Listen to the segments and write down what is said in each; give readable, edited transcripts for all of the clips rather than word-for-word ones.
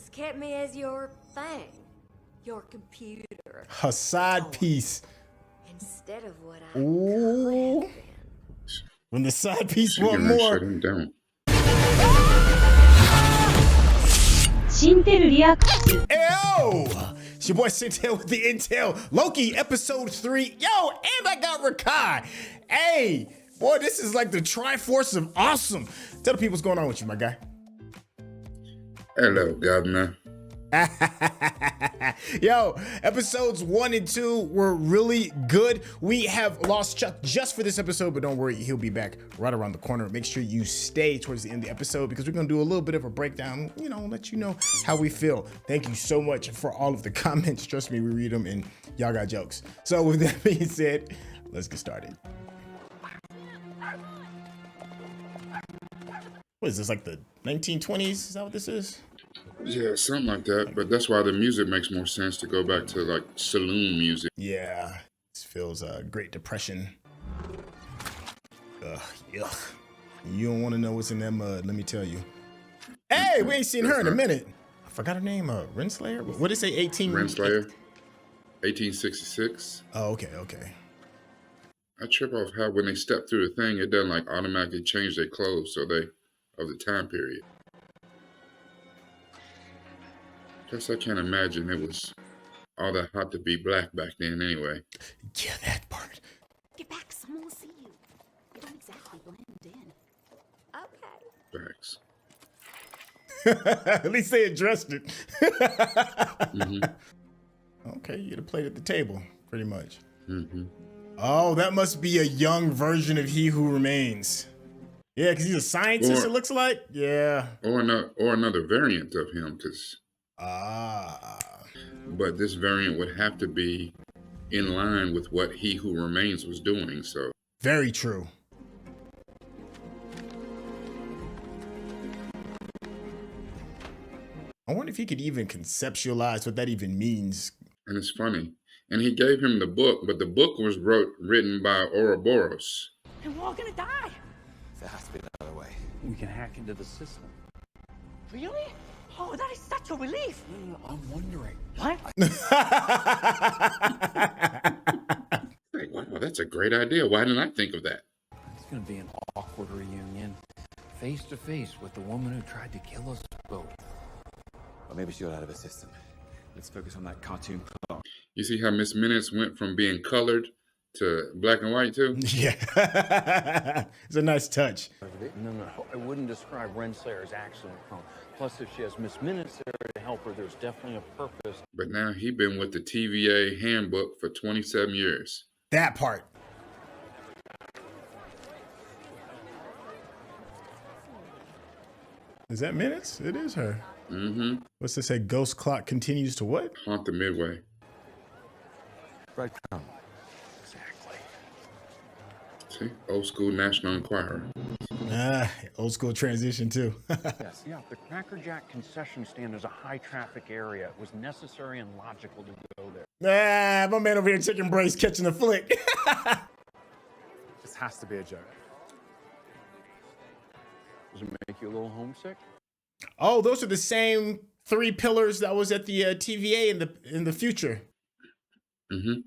just kept me as your thing, your computer. A side piece. Instead of what I Ooh. could have been. When the side piece She's want gonna more. shut him down. Ew! It's your boy Sintel with the Intel. Loki episode 3. Yo, and I got Rakai. Hey, boy, this is like the Triforce of awesome. Tell the people what's going on with you, my guy. Hello, Governor. Yo, episodes 1 and 2 were really good. We have lost Chuck just for this episode, but don't worry, he'll be back right around the corner. Make sure you stay towards the end of the episode because we're gonna do a little bit of a breakdown, you know, let you know how we feel. Thank you so much for all of the comments. Trust me, we read them and y'all got jokes. So with that being said, let's get started. What is this, like the 1920s? Is that what this is? Yeah, something like that. But that's why the music makes more sense to go back to like saloon music. Yeah, this feels Great Depression. Ugh, yuck. You don't want to know what's in that mud, let me tell you. Hey, we ain't seen her in a minute. I forgot her name, Renslayer? What did it say, 18? Renslayer, 1866. Oh, okay. I trip off how when they step through the thing, it doesn't like automatically change their clothes so they of the time period. Guess I can't imagine it was all that hot to be black back then anyway. Yeah, that part. Get back, someone will see you. You don't exactly blend in. Okay. Facts. At least they addressed it. Mm-hmm. Okay, you'd have played at the table, pretty much. Mm-hmm. Oh, that must be a young version of He Who Remains. Yeah, because he's a scientist, it looks like. Yeah. Or another variant of him, because. But this variant would have to be in line with what He Who Remains was doing, so. Very true. I wonder if he could even conceptualize what that even means. And it's funny. And he gave him the book, but the book was written by Ouroboros. And we're all gonna die. There has to be another way. We can hack into the system. Really? Oh, that is such a relief. No, I'm wondering. What? Hey, wow, that's a great idea. Why didn't I think of that? It's gonna be an awkward reunion, face to face with the woman who tried to kill us both. Or maybe she got out of her system. Let's focus on that cartoon clock. You see how Miss Minutes went from being colored to black and white too? Yeah. It's a nice touch. No, I wouldn't describe Renslayer as accident prone. Plus, if she has Miss Minutes there to help her, there's definitely a purpose. But now he been with the TVA handbook for 27 years. That part. Is that Minutes? It is her. Mm-hmm. What's this say? Ghost clock continues to what? Haunt the Midway. Breadcrumb. Exactly. See? Old school National Enquirer. Old school transition too. Yes, yeah. The Cracker Jack concession stand is a high traffic area. It was necessary and logical to go there. My man over here chicken brace catching the flick. This has to be a joke. Does it make you a little homesick? Oh, those are the same 3 pillars that was at the TVA in the future. Mm-hmm.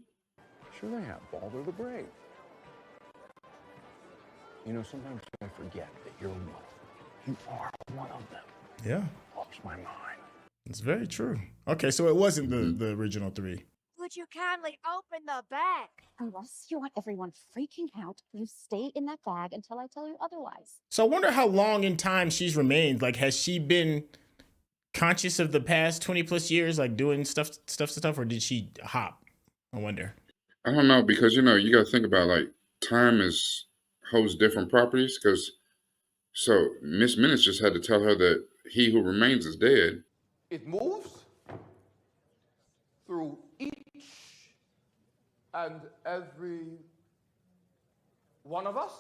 Sure they have. Balder the Brave. You know, sometimes I forget that you're one. You are one of them. Yeah. Blows my mind. It's very true. Okay, so it wasn't the original 3. Would you kindly open the bag? Unless you want everyone freaking out, you stay in that bag until I tell you otherwise. So I wonder how long in time she's remained. Like, has she been conscious of the past 20 plus years, like doing stuff, or did she hop? I wonder. I don't know, because, you know, you got to think about, like, time holds different properties, because, so Miss Minutes just had to tell her that He Who Remains is dead. It moves through each and every one of us.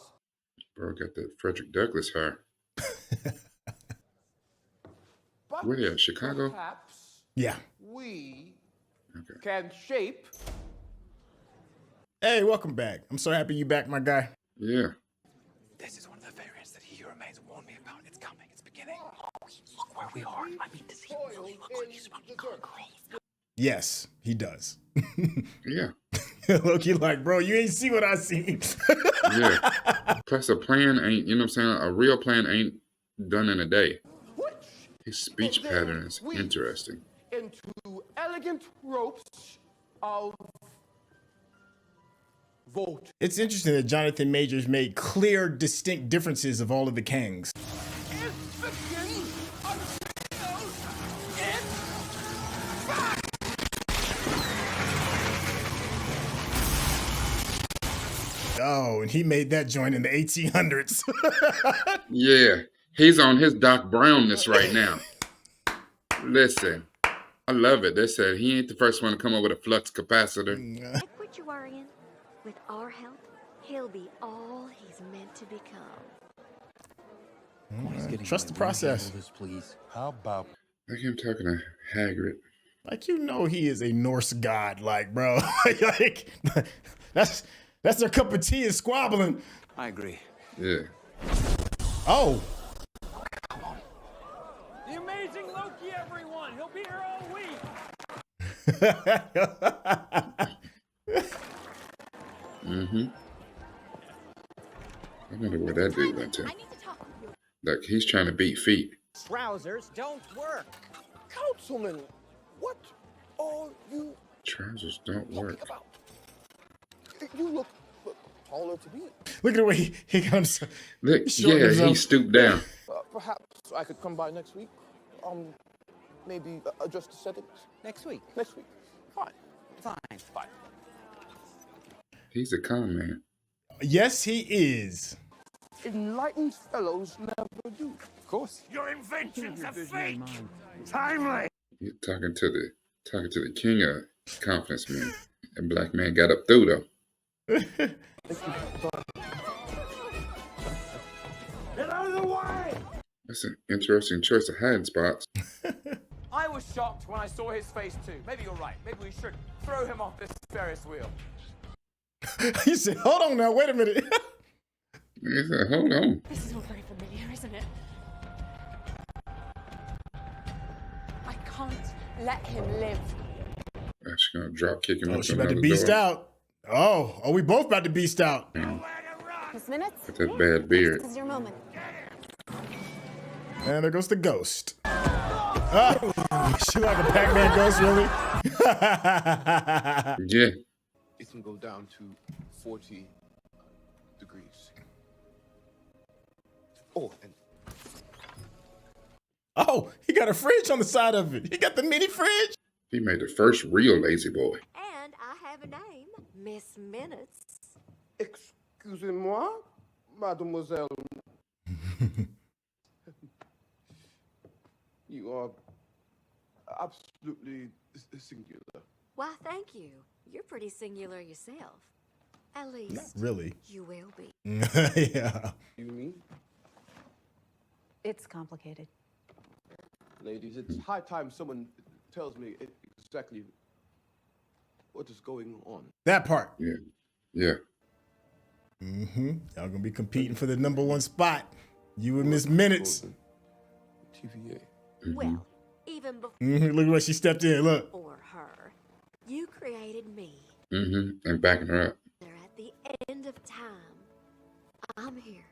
Bro, got that Frederick Douglass hair. But Where they at, Chicago? perhaps Yeah. we can shape. Hey, welcome back. I'm so happy you back, my guy. Yeah. This is one of the variants that He Who Remains warned me about. It's coming. It's beginning. Look where we are. I mean to see. Look Yes, he does. Yeah. Loki like, bro, you ain't see what I seen. Yeah. Plus, a plan ain't, you know what I'm saying? A real plan ain't done in a day. His speech pattern is interesting. Into elegant ropes of vote. It's interesting that Jonathan Majors made clear, distinct differences of all of the Kangs. Oh, and he made that joint in the 1800s. Yeah. He's on his Doc Brownness right now. Listen, I love it. They said he ain't the first one to come up with a flux capacitor. Like what you are in. With our help, he'll be all he's meant to become. Trust the process. Please. How about Like him talking to Hagrid. Like, you know, he is a Norse god, like, bro. Like, that's their cup of tea is squabbling. I agree. Yeah. Oh. The amazing Loki, everyone. He'll be here all week. Mm-hmm. I wonder where that dude went to. Like, he's trying to beat feet. Trousers don't work. Councilman, what are you Trousers don't work. about? You look taller to me. Look at the way he comes. Look, shortened yeah, himself. he stooped down. Perhaps I could come by next week. Maybe adjust the settings. Next week. Next week. Fine. Fine. He's a con man. Yes, he is. Enlightened fellows never do. Of course. your inventions are fake? Timely. He's talking to the king of confidence, man. That black man got up through though. Get out of the way! That's an interesting choice of hiding spots. I was shocked when I saw his face too. Maybe you're right. Maybe we should throw him off this Ferris wheel. He said, hold on now, wait a minute. He said, hold on. This is all very familiar, isn't it? I can't let him live. She's gonna drop kick him Oh, up she to about to another beast door. out. Oh, we both about to beast out. Miss Minutes? With that bad beard. This is your moment. And there goes the ghost. Oh, she like a Pac-Man ghost, really? Yeah. It can go down to 40 degrees. Oh, and Oh, he got a fridge on the side of it. He got the mini fridge. He made the first real lazy boy. And I have a name, Miss Minutes. Excusez-moi, mademoiselle. You are absolutely singular. Why, thank you. You're pretty singular yourself. At least, Not really. you will be. Yeah. You mean? It's complicated. Ladies, it's high time someone tells me exactly what is going on. That part. Yeah. Yeah. Mm-hmm. Y'all gonna be competing for the #1 spot. You and Miss Minutes. TVA. Well, even before Look at what she stepped in. Look. her, you created me. And backing her up. They're at the end of time. I'm here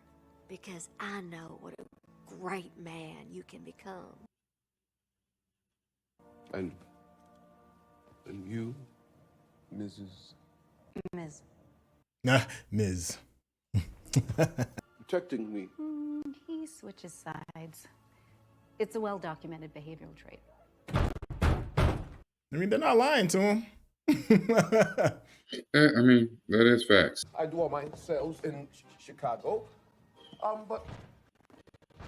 because I know what a great man you can become. And you, Mrs. Ms. Nah, Ms. Protecting me. He switches sides. It's a well-documented behavioral trait. I mean, they're not lying to him. I mean, that is facts. I do all my sales in Chicago, but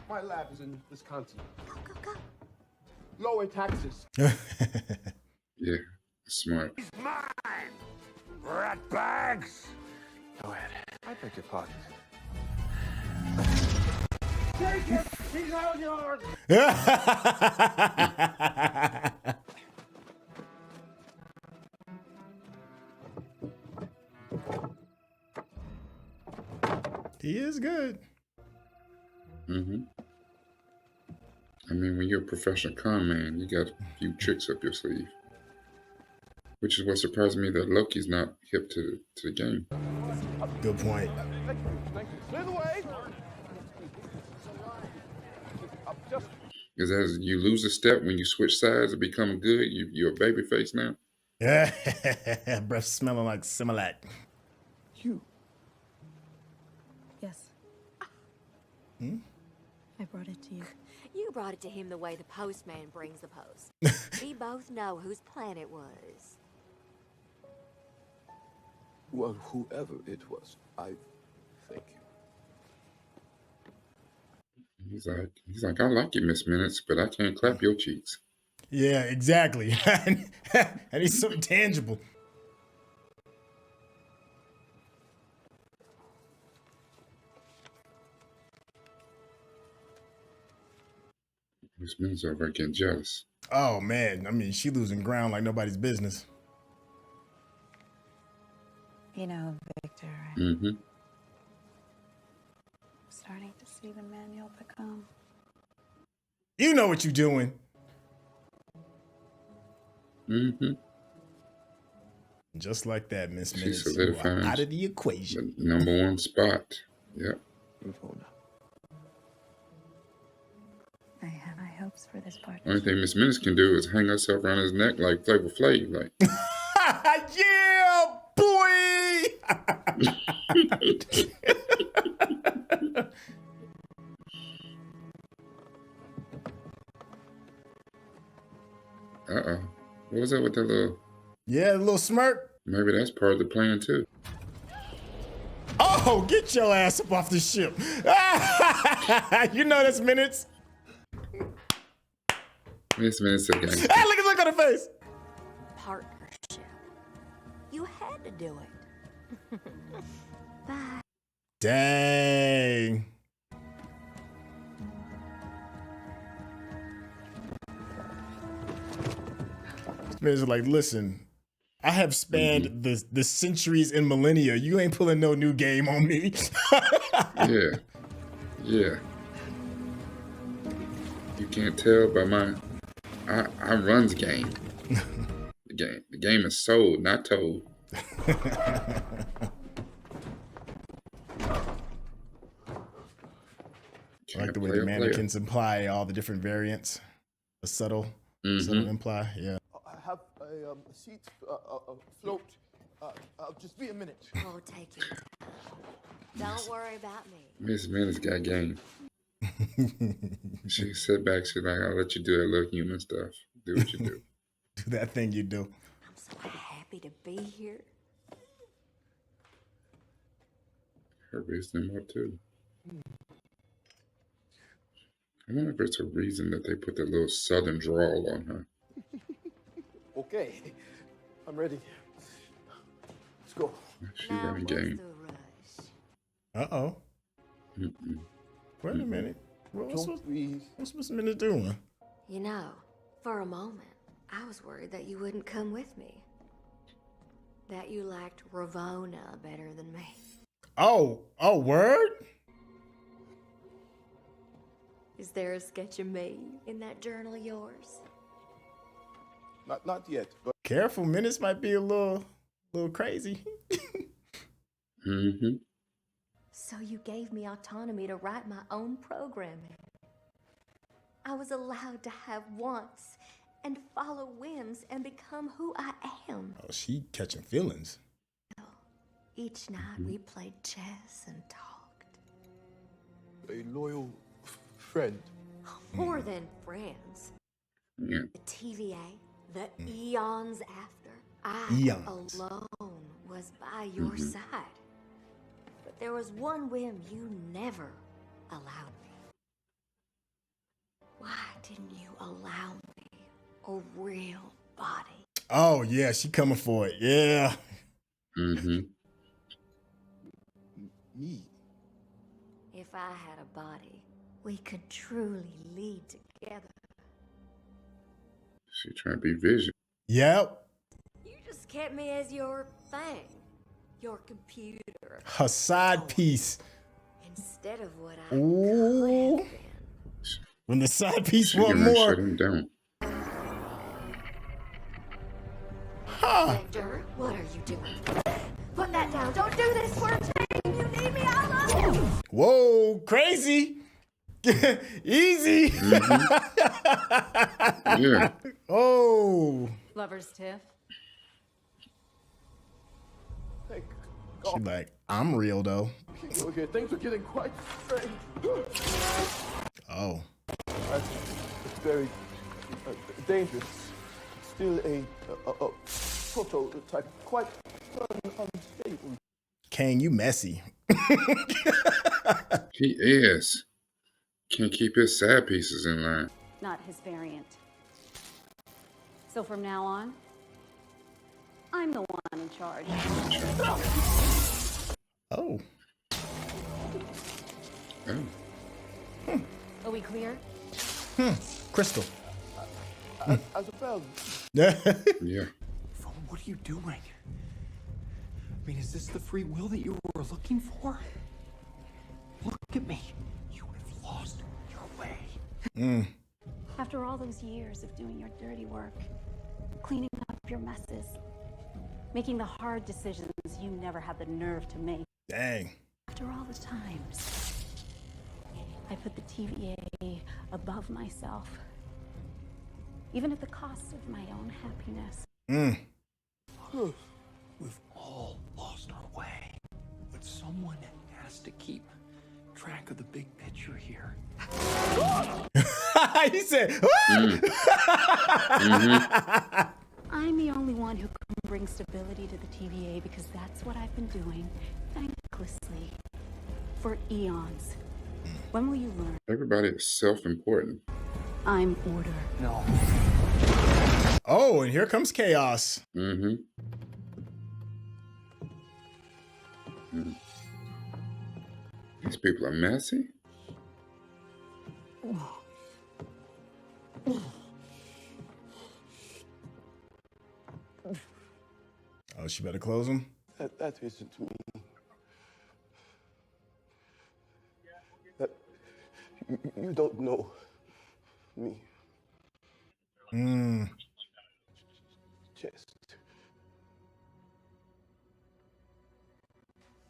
my lab is in Wisconsin. Go. Lower taxes. Yeah. Smart. Mine! Rat bags! Go ahead. I beg your pardon. Take it! He's all yours! He is good. I mean, when you're a professional con man. You got a few tricks up your sleeve. Which is what surprised me that Loki's not hip to the game. Good point. Thank you. Clear the way. Because as you lose a step when you switch sides and become good, you're a baby face now. Yeah, breath smelling like Similac. You. Yes. I brought it to you. You brought it to him the way the postman brings the post. We both know whose plan it was. Well, whoever it was, I thank you. He's like, I like you, Miss Minutes, but I can't clap your cheeks. Yeah, exactly. I need something tangible. Miss Minutes over getting jealous. Oh man, I mean, she losing ground like nobody's business. You know, Victor, Mm-hmm. I'm starting to see the man you'll become. You know what you're doing. Mm-hmm. Just like that, Miss She Minutes. You are solidifies out of the equation. the #1 spot. Yep. I have high hopes for this part. Only thing Miss Minutes can do is hang herself around his neck like Flavor Flav. Like, yeah, boy. uh-oh. What was that with that little... Yeah, a little smirk. Maybe that's part of the plan, too. Oh, get your ass up off the ship. You know that's Minutes. Miss Minutes again. Hey, look at her face. Partnership. You had to do it. Bye. Dang. Minutes like, listen, I have spanned the centuries and millennia. You ain't pulling no new game on me. Yeah. Yeah. You can't tell by my... I runs game. The game is sold, not told. I like the way the mannequins imply all the different variants. A subtle imply, yeah. I have a seat, float. Just be a minute. Oh, take your time. Don't worry about me. Miss Minutes got game. She sit back, she's like, I'll let you do that little human stuff. Do what you do. Do that thing you do. I'm so happy to be here. Her raised them up too. I wonder if it's a reason that they put that little southern drawl on her. Okay, I'm ready. Let's go. She got a game. Uh-oh. Wait a minute. What's Miss Minutes doing? You know, for a moment, I was worried that you wouldn't come with me. That you liked Ravona better than me. Oh, word? Is there a sketch of me in that journal of yours? Not yet, but Careful, Minutes might be a little crazy. Mm-hmm. So you gave me autonomy to write my own programming. I was allowed to have wants and follow whims and become who I am. Oh, she catching feelings. Each night we played chess and talked. a loyal friend. More than friends. Yeah. The TVA, the eons after, I Eons. alone was by your side. But there was one whim you never allowed me. Why didn't you allow me a real body? Oh, yeah, she coming for it. Yeah. Mm-hmm. Me? If I had a body, we could truly lead together. She trying to be Vision. Yep. You just kept me as your thing, your computer. Her side piece. Instead of what I Ooh. could have been. When the side piece She want gonna more. shut him down. Victor, what are you doing? Put that down. Don't do this for a change. You need me. I love you. Whoa, crazy. Easy. Yeah. Oh. Lover's tiff. Thank She God. like, I'm real though. Okay, things are getting quite strange. Oh. It's very dangerous. Still a prototype, quite unstable. Kang, you messy. He is. Can't keep his side pieces in line. Not his variant. So from now on, I'm the one in charge. Oh. Oh. Are we clear? Crystal. As a bell. Yeah. Phone, what are you doing? I mean, is this the free will that you were looking for? Look at me. You have lost your way. After all those years of doing your dirty work, cleaning up your messes, making the hard decisions you never had the nerve to make. Dang. After all the times, I put the TVA above myself, even at the cost of my own happiness. We've all lost our way. But someone has to keep track of the big picture here. He said, I'm the only one who can bring stability to the TVA because that's what I've been doing, thanklessly, for eons. When will you learn? Everybody is self-important. I'm order. No. Oh, and here comes chaos. These people are messy. Oh, she better close him. That isn't me. That you don't know me. Just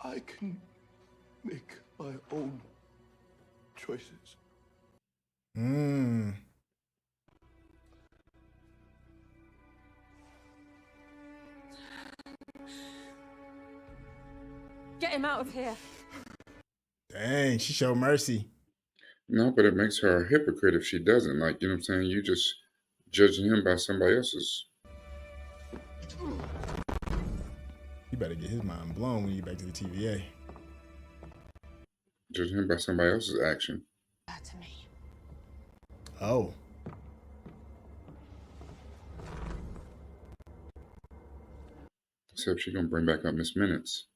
I can make my own choices. Get him out of here. Dang, she showed mercy. No, but it makes her a hypocrite if she doesn't. Like, you know what I'm saying? You just judging him by somebody else's. You better get his mind blown when you get back to the TVA. Judging him by somebody else's action. To me. Oh. Except she's gonna bring back up Miss Minutes.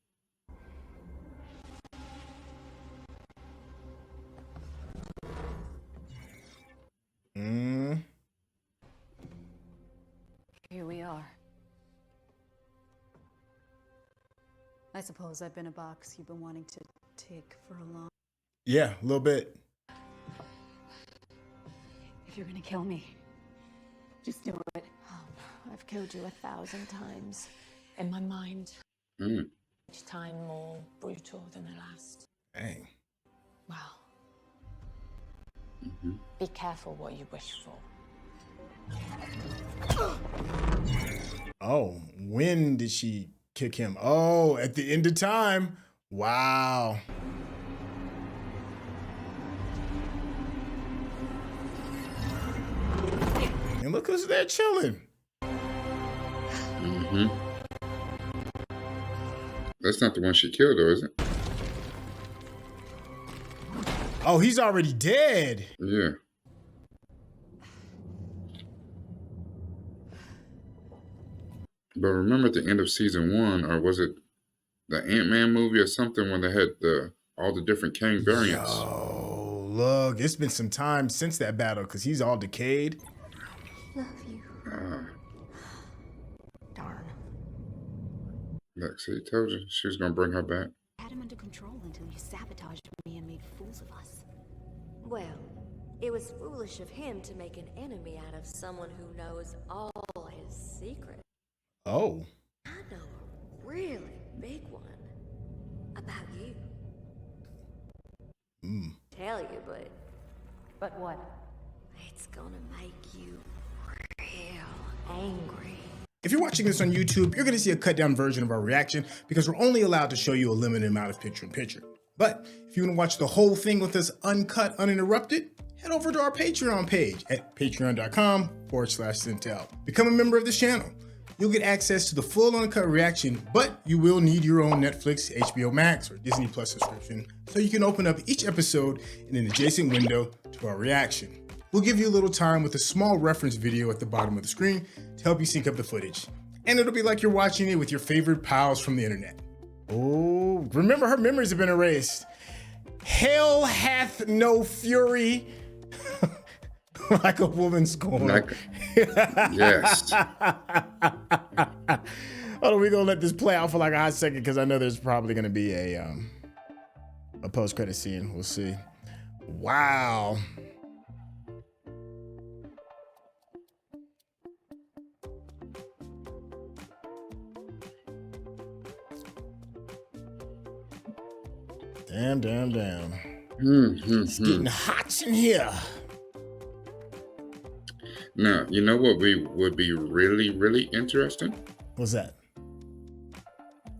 Here we are. I suppose I've been a box you've been wanting to take for a long. Yeah, a little bit. If you're gonna kill me, just do it. I've killed you 1,000 times. In my mind, Each time more brutal than the last. Dang. Wow. Be careful what you wish for. Oh, when did she kick him? Oh, at the end of time. Wow. And look who's there chilling. That's not the one she killed, though, is it? Oh, he's already dead. Yeah. But remember at the end of season 1, or was it the Ant-Man movie or something, when they had all the different Kang variants? Oh, look, it's been some time since that battle because he's all decayed. Love you. Darn. Like, see, told you she was gonna bring her back. I had him under control until you sabotaged me and made fools of us. Well, It was foolish of him to make an enemy out of someone who knows all his secrets. Oh. I know a really big one about you. Tell you, but But what? it's gonna make you real angry. If you're watching this on YouTube, you're going to see a cut down version of our reaction because we're only allowed to show you a limited amount of picture-in-picture. But if you want to watch the whole thing with us uncut, uninterrupted, head over to our Patreon page at patreon.com/Sintel. Become a member of this channel. You'll get access to the full uncut reaction, but you will need your own Netflix, HBO Max, or Disney Plus subscription so you can open up each episode in an adjacent window to our reaction. We'll give you a little time with a small reference video at the bottom of the screen to help you sync up the footage. And it'll be like you're watching it with your favorite pals from the internet. Oh, remember her memories have been erased. Hell hath no fury like a woman scorned. Yes. Hold on, we're gonna let this play out for like a hot second because I know there's probably gonna be a post-credit scene. We'll see. Wow. Damn. It's getting hot in here. Now, you know what would be really, really interesting? What's that?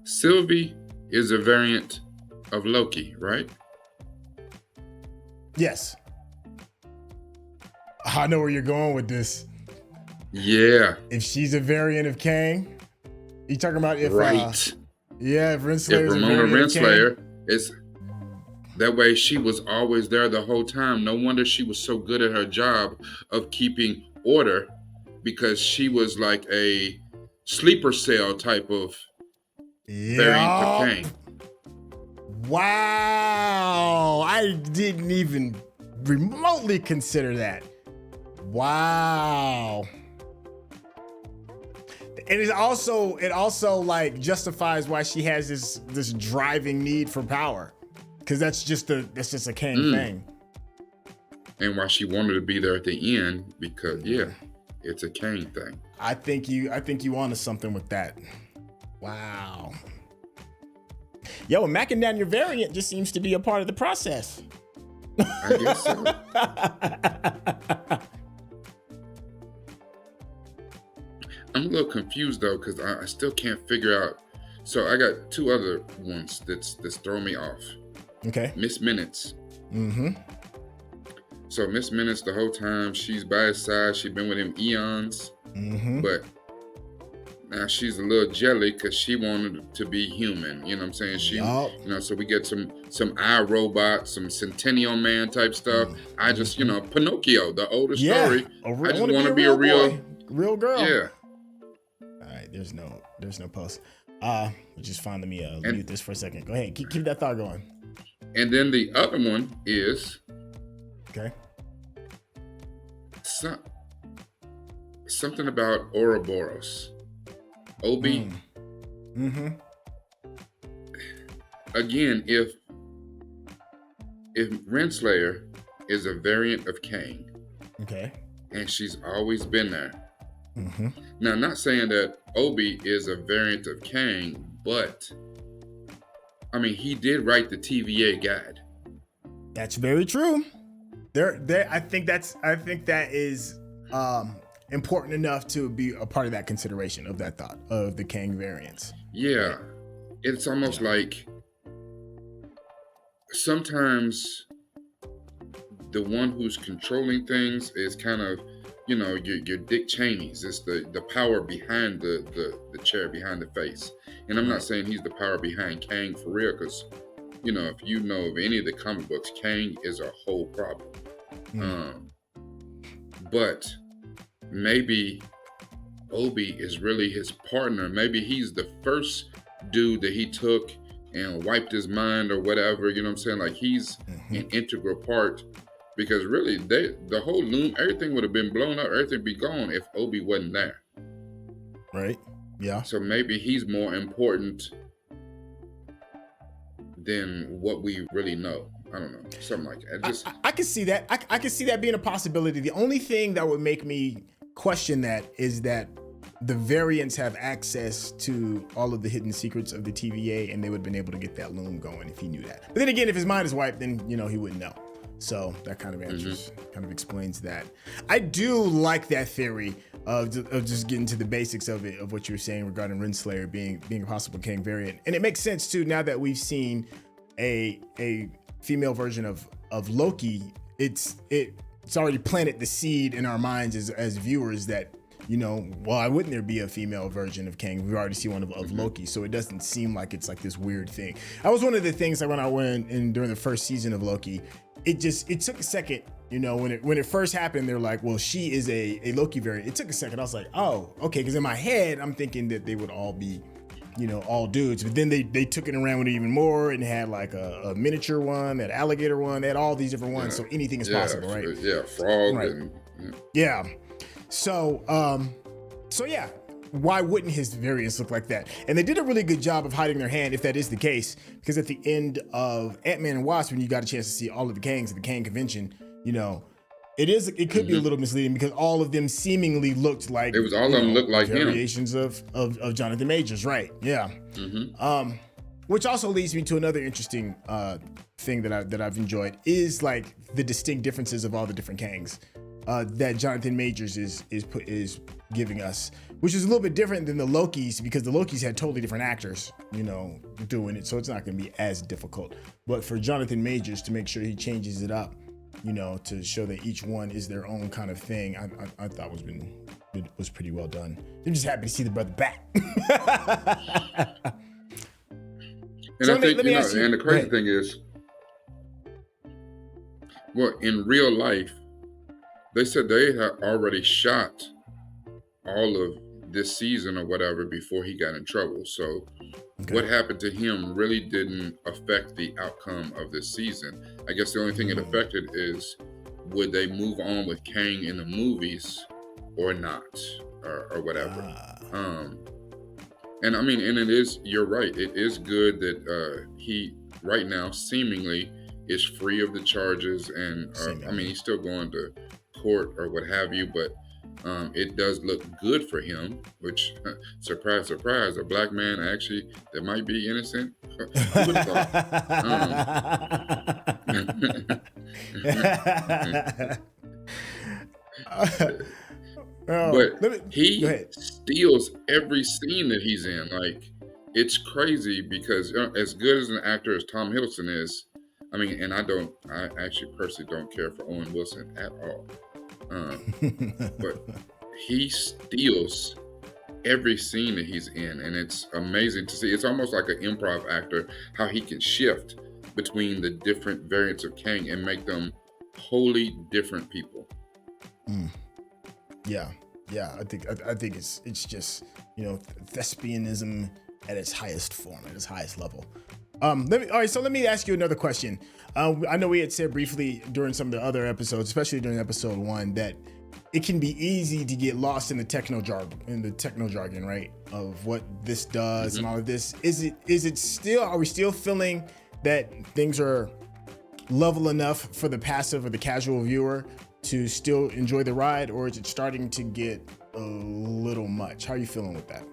Sylvie is a variant of Loki, right? Yes. I know where you're going with this. Yeah. If she's a variant of Kang, you talking about if right? Yeah, if Renslayer is a Ramona variant of Kang. Renslayer is that way. She was always there the whole time. No wonder she was so good at her job of keeping order, because she was like a sleeper cell type of variant of Kang. Wow, I didn't even remotely consider that. Wow. And it also like justifies why she has this driving need for power, because that's just a Kang thing. And why she wanted to be there at the end, because it's a Kang thing. I think you onto something with that. Wow. Yo, macking down your variant just seems to be a part of the process. I guess so. I'm a little confused though, because I still can't figure out. So I got two other ones that's throwing me off. Okay. Miss Minutes. Mm-hmm. So Miss Minutes, the whole time she's by his side, she's been with him eons. Mm-hmm. But now she's a little jelly because she wanted to be human. You know what I'm saying? She, so we get some iRobot, some Centennial Man type stuff. I just, Pinocchio, the older story. I just want to be a real girl. Yeah. All right. There's no post. Just find me mute this for a second. Go ahead. Keep that thought going. And then the other one is something about Ouroboros. Obi. Mm-hmm. Again, if Renslayer is a variant of Kang, and she's always been there. Mm-hmm. Now, not saying that Obi is a variant of Kang, but I mean, he did write the TVA guide. That's very true. I think that is important enough to be a part of that consideration of that thought of the Kang variants. Yeah, it's almost like sometimes the one who's controlling things is kind of, your Dick Cheney's. It's the power behind the chair, behind the face. And I'm not saying he's the power behind Kang for real, because, if you know of any of the comic books, Kang is a whole problem. But maybe Obi is really his partner. Maybe he's the first dude that he took and wiped his mind or whatever. You know what I'm saying? Like he's an integral part, because really the whole loom, everything would have been blown up. Everything would be gone if Obi wasn't there. Right. Yeah. So maybe he's more important than what we really know. I don't know, something like that. Just I can see that. I can see that being a possibility. The only thing that would make me question that is that the variants have access to all of the hidden secrets of the TVA, and they would have been able to get that loom going if he knew that. But then again, if his mind is wiped, then he wouldn't know. So that kind of answers, kind of explains that. I do like that theory of just getting to the basics of it, of what you were saying regarding Renslayer being a possible Kang variant, and it makes sense too now that we've seen a female version of Loki. It's already planted the seed in our minds as viewers that, why wouldn't there be a female version of Kang? We've already seen one of Loki, so it doesn't seem like it's like this weird thing. That was one of the things that when I went in during the first season of Loki, it took a second, when it first happened, they're like, well, she is a Loki variant. It took a second. I was like, oh, okay, because in my head, I'm thinking that they would all be, all dudes. But then they took it around with it even more and had like a miniature one, that alligator one, they had all these different ones. So anything is possible, right? Yeah, frog. Right. Yeah. So yeah, why wouldn't his variants look like that? And they did a really good job of hiding their hand, if that is the case, because at the end of Ant-Man and Wasp, when you got a chance to see all of the Kangs at the Kang convention, it could be a little misleading because all of them seemingly looked like, it was all of them looked like variations of Jonathan Majors, right? Yeah. Which also leads me to another interesting thing that I've enjoyed is like the distinct differences of all the different Kangs that Jonathan Majors is giving us, which is a little bit different than the Lokis, because the Lokis had totally different actors, doing it, so it's not going to be as difficult. But for Jonathan Majors to make sure he changes it up, to show that each one is their own kind of thing, I thought was pretty well done. I'm just happy to see the brother back. And so I think, and the crazy thing is, well, in real life, they said they had already shot all of this season or whatever before he got in trouble. So what happened to him really didn't affect the outcome of this season. I guess the only thing it affected is, would they move on with Kang in the movies or not, or whatever. And I mean, and it is, you're right, it is good that he right now seemingly is free of the charges, and I mean, he's still going to court or what have you, but it does look good for him, which surprise, surprise, a black man actually that might be innocent. Who would have thought? But he steals every scene that he's in. Like, it's crazy because as good as an actor as Tom Hiddleston is, I mean, and I actually personally don't care for Owen Wilson at all. But he steals every scene that he's in, and it's amazing to see. It's almost like an improv actor, how he can shift between the different variants of Kang and make them wholly different people. Yeah, I think it's just, thespianism at its highest form, at its highest level. Let me ask you another question. I know we had said briefly during some of the other episodes, especially during episode 1, that it can be easy to get lost in the techno jargon, right? Of what this does and all of this. Are we still feeling that things are level enough for the passive or the casual viewer to still enjoy the ride, or is it starting to get a little much? How are you feeling with that?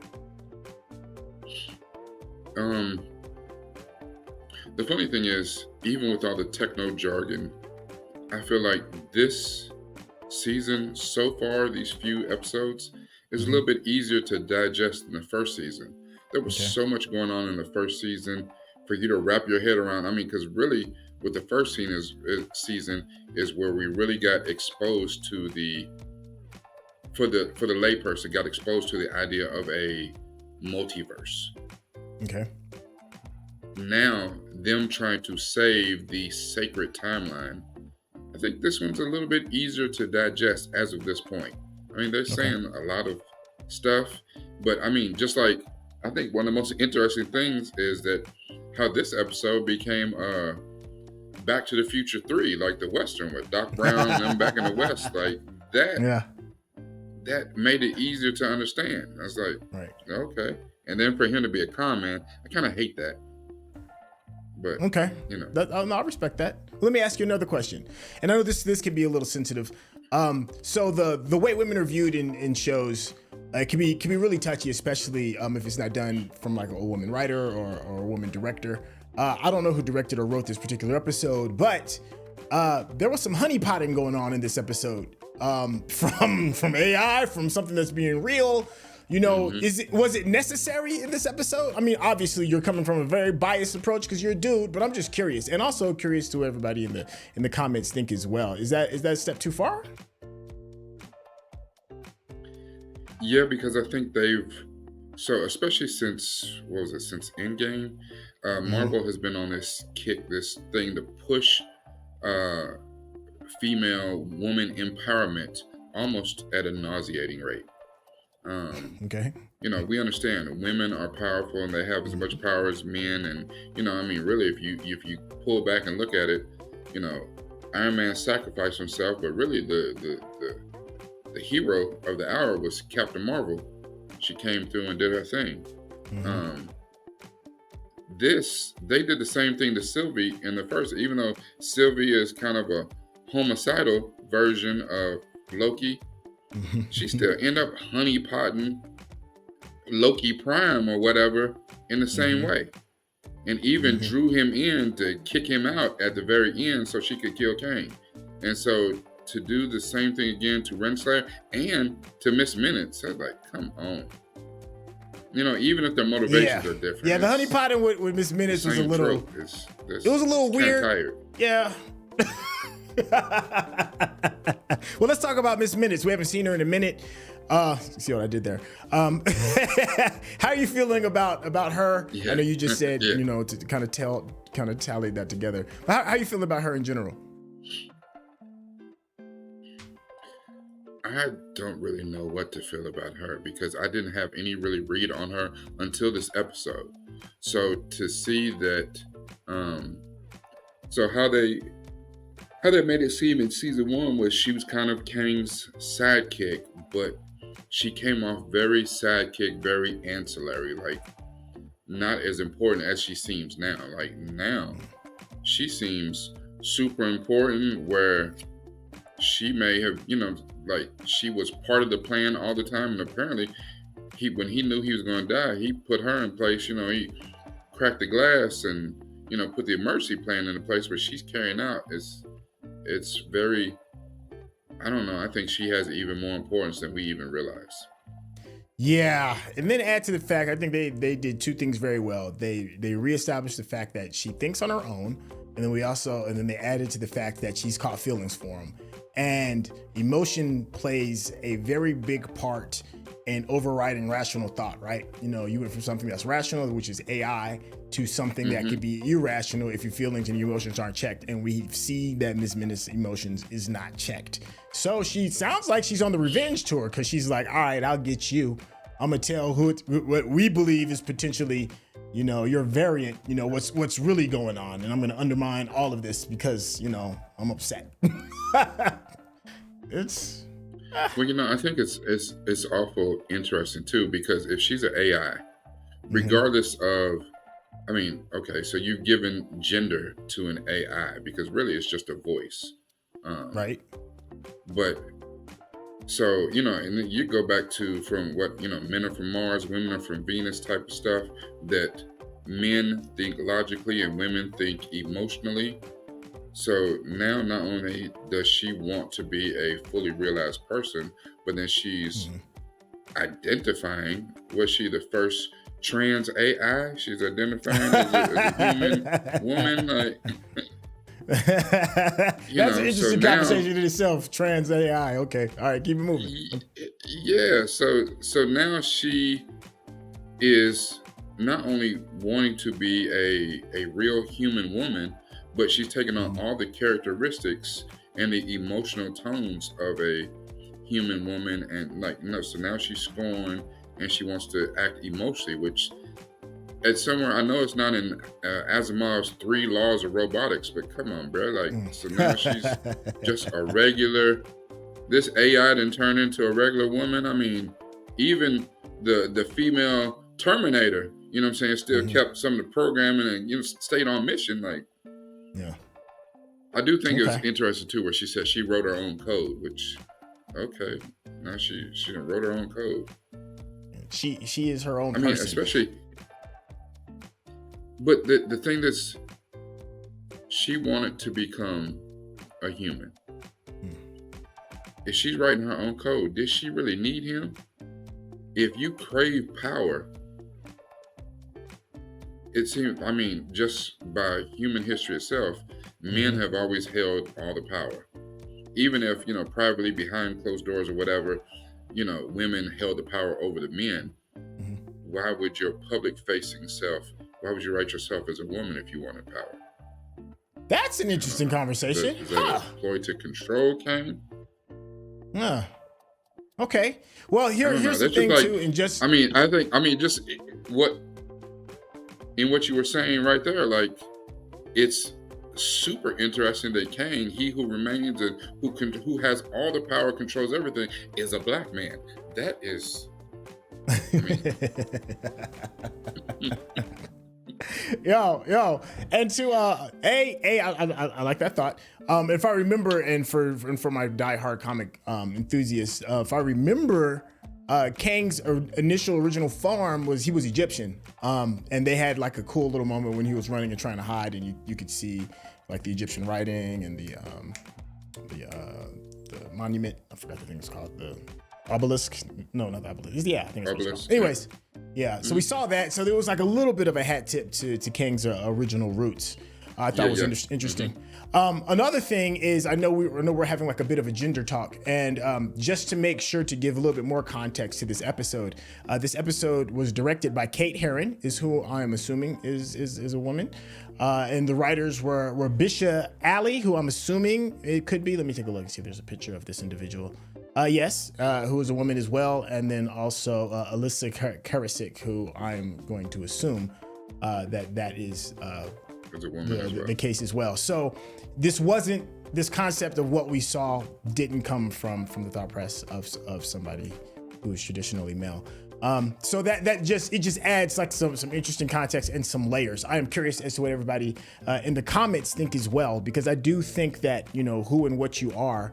The funny thing is, even with all the techno jargon, I feel like this season so far, these few episodes, is a little bit easier to digest than the first season. There was so much going on in the first season for you to wrap your head around. I mean, because really, with the first season is where we really got exposed to for the layperson, got exposed to the idea of a multiverse. Okay. Now, them trying to save the sacred timeline, I think this one's a little bit easier to digest as of this point. I mean, they're saying a lot of stuff, but I mean, just like, I think one of the most interesting things is that how this episode became Back to the Future 3, like the Western with Doc Brown and them back in the West, like that. Yeah. That made it easier to understand. I was like, okay. And then for him to be a con man, I kind of hate that. But okay, you know, no, I respect that. Let me ask you another question, and I know this can be a little sensitive. So the way women are viewed in shows can be really touchy, especially if it's not done from like a woman writer or a woman director. I don't know who directed or wrote this particular episode, but there was some honeypotting going on in this episode from AI, from something that's being real. You know, was it necessary in this episode? I mean, obviously you're coming from a very biased approach because you're a dude, but I'm just curious, and also curious to everybody in the comments think as well. Is that a step too far? Yeah, because I think especially since Endgame, Marvel has been on this thing to push female woman empowerment almost at a nauseating rate. Okay. You know, we understand women are powerful and they have as much power as men, and you know, I mean, really, if you pull back and look at it, you know, Iron Man sacrificed himself, but really the hero of the hour was Captain Marvel. She came through and did her thing. They did the same thing to Sylvie in the first, even though Sylvie is kind of a homicidal version of Loki. She still end up honeypotting Loki Prime or whatever in the same way, and even drew him in to kick him out at the very end so she could kill Kane. And so to do the same thing again to Renslayer and to Miss Minutes, I was like, come on. You know, even if their motivations are different. Yeah, the honeypotting with Miss Minutes was a little. It was a little weird. Tired. Yeah. Well, let's talk about Miss Minutes. We haven't seen her in a minute. See what I did there. How are you feeling about her? Yeah. I know you just said, you know, to kind of tally that together. But how are you feeling about her in general? I don't really know what to feel about her because I didn't have any really read on her until this episode. So to see that, so how they made it seem in season 1 was she was kind of Kane's sidekick, but she came off very sidekick, very ancillary, like not as important as she seems now. Like now, she seems super important where she may have, you know, like she was part of the plan all the time. And apparently when he knew he was going to die, he put her in place. You know, he cracked the glass and, you know, put the emergency plan into place where she's carrying out. It's very, I don't know. I think she has even more importance than we even realize. Yeah, and then add to the fact, I think they did two things very well. They reestablished the fact that she thinks on her own, and then they added to the fact that she's caught feelings for him. And emotion plays a very big part in overriding rational thought, right? You know, you went from something that's rational, which is AI, to something that could be irrational if your feelings and your emotions aren't checked. And we see that Miss Minutes' emotions is not checked. So she sounds like she's on the revenge tour because she's like, all right, I'll get you. I'm going to tell what we believe is potentially, you know, your variant, you know, what's really going on. And I'm going to undermine all of this because, you know, I'm upset. Well, you know, I think it's awful interesting too, because if she's an AI, regardless of, I mean, okay, so you've given gender to an AI because really it's just a voice. Right. But so, you know, and then you go back to from what, you know, men are from Mars, women are from Venus type of stuff, that men think logically and women think emotionally. So now not only does she want to be a fully realized person, but then she's identifying, was she the first trans AI? She's identifying as a human woman, like that's an interesting conversation in itself. Trans AI. Okay. All right, keep it moving. Yeah. So now she is not only wanting to be a real human woman, but she's taking on all the characteristics and the emotional tones of a human woman, and like, you know, so now she's scorned and she wants to act emotionally, which it's somewhere, I know it's not in Asimov's 3 laws of robotics, but come on, bro. Like, so now she's just a regular, this AI didn't turn into a regular woman. I mean, even the female Terminator You know what I'm saying? Still kept some of the programming and stayed on mission. Like, yeah. I do think it was Okay. interesting too, where she said she wrote her own code, which, okay, now she done wrote her own code. She is her own I mean, person. especially, but the thing that's, she wanted to become a human. If she's writing her own code, did she really need him? If you crave power, it seems, I mean, just by human history itself, men have always held all the power. Even if, privately behind closed doors or whatever, women held the power over the men. Why would your public facing self, why would you write yourself as a woman if you wanted power? That's an interesting conversation. Is that a ploy to control Kane? Yeah. Okay. Well, here's the That's thing just too, and just just what you were saying right there, like, it's super interesting that Kane, he who remains and who has all the power, controls everything, is a black man. That is, yo, and to I like that thought. If I remember, and for my diehard comic enthusiasts, if I remember, Kang's initial original farm was Egyptian, and they had like a cool little moment when he was running and trying to hide, and you could see like the Egyptian writing and the monument. I forgot the thing it's called, the obelisk. No, not the obelisk. Yeah, I think it's obelisk. Anyways, yeah. So we saw that. So there was like a little bit of a hat tip to Kang's original roots. I thought was interesting. Another thing is, I know we're having like a bit of a gender talk, and just to make sure to give a little bit more context to this episode was directed by Kate Herron, is who I'm assuming is a woman, and the writers were Bisha Ali, who I'm assuming it could be. Let me take a look and see if there's a picture of this individual. Yes, who is a woman as well, and then also Alyssa Karasik, who I'm going to assume that is. As a woman as well. The case as well. So this concept of what we saw didn't come from the thought press of somebody who is traditionally male. So that just adds like some interesting context and some layers. I am curious as to what everybody in the comments think as well, because I do think that who and what you are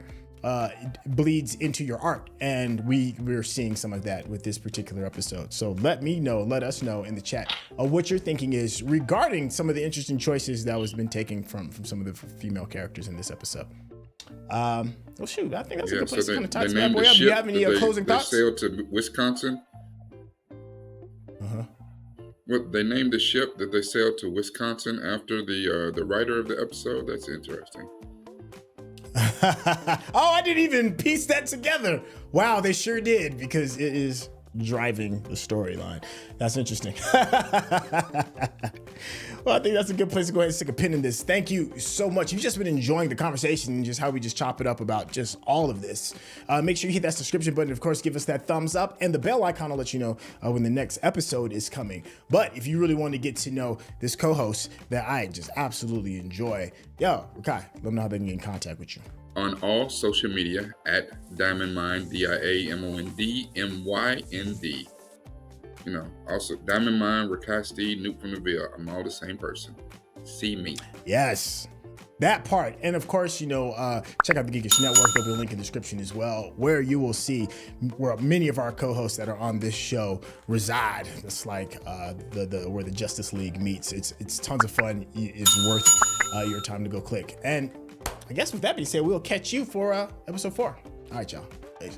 bleeds into your art, and we're seeing some of that with this particular episode. So let us know in the chat what your thinking is regarding some of the interesting choices that was been taken from some of the female characters in this episode. Well, shoot, I think that's a good place to kind of tie this bad boy up. Do you have any closing thoughts? They sailed to Wisconsin. Well, they named the ship that they sailed to Wisconsin after the writer of the episode. That's interesting. Oh, I didn't even piece that together. Wow, they sure did, because it is driving the storyline. That's interesting. Well, I think that's a good place to go ahead and stick a pin in this. Thank you so much. You've just been enjoying the conversation and just how we just chop it up about just all of this. Make sure you hit that subscription button. Of course, give us that thumbs up, and the bell icon will let you know when the next episode is coming. But if you really want to get to know this co-host that I just absolutely enjoy, Kai, let them know how they can get in contact with you. On all social media at DiamondMind, DiamondMynd. Also DiamondMind, Rakai Steve, Nuke from the Ville. I'm all the same person. See me. Yes, that part. And of course, check out the Geekish Network. There'll be a link in the description as well, where you will see where many of our co-hosts that are on this show reside. It's like where the Justice League meets. It's tons of fun. It's worth your time to go click. And I guess with that being said, we'll catch you for episode 4. All right, y'all. Peace.